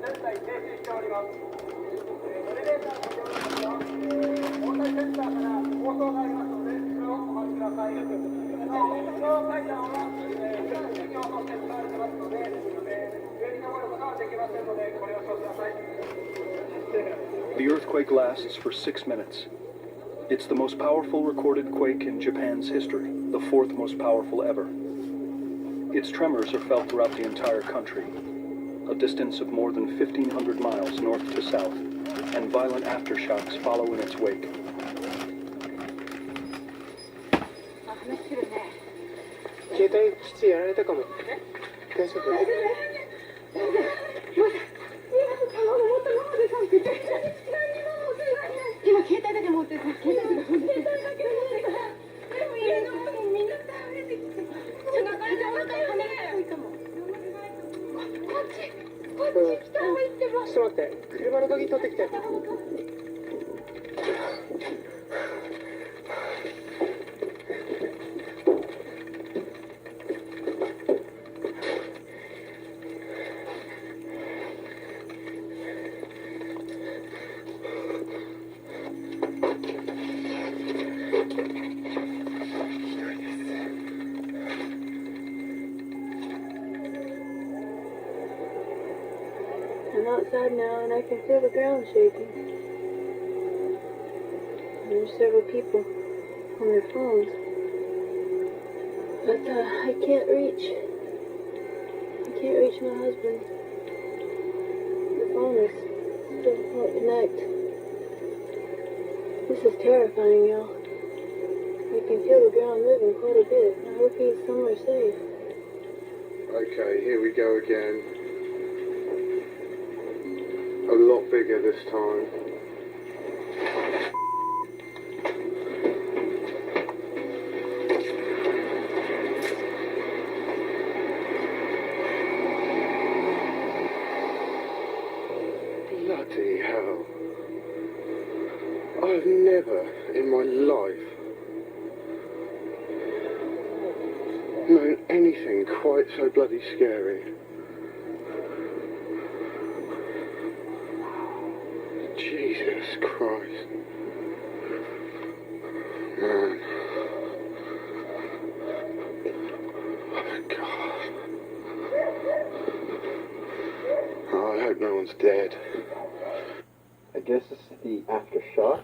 The earthquake lasts for 6 minutes. It's the most powerful recorded quake in Japan's history, the fourth most powerful ever. Its tremors are felt throughout the entire country, a distance of more than 1,500 miles north to south, and violent aftershocks follow in its wake. 携帯基地やられたかも。大丈夫？今携帯だけ持ってた。携帯だけ持ってた。でも家のものみんな倒れてきて。背中で中に離れていたもん。こっち北向いてます。ちょっと待って、車の鍵取ってきて。I'm outside now and I can feel the ground shaking. There's several people on their phones. But I can't reach my husband. The phone is still won't connect. This is terrifying, y'all. I can feel the ground moving quite a bit. I hope he's somewhere safe. Okay, here we go again. A lot bigger this time. Bloody hell. I've never in my life known anything quite so bloody scary. Jesus Christ. Man. Oh, God. Oh, I hope no one's dead. I guess this is the aftershock.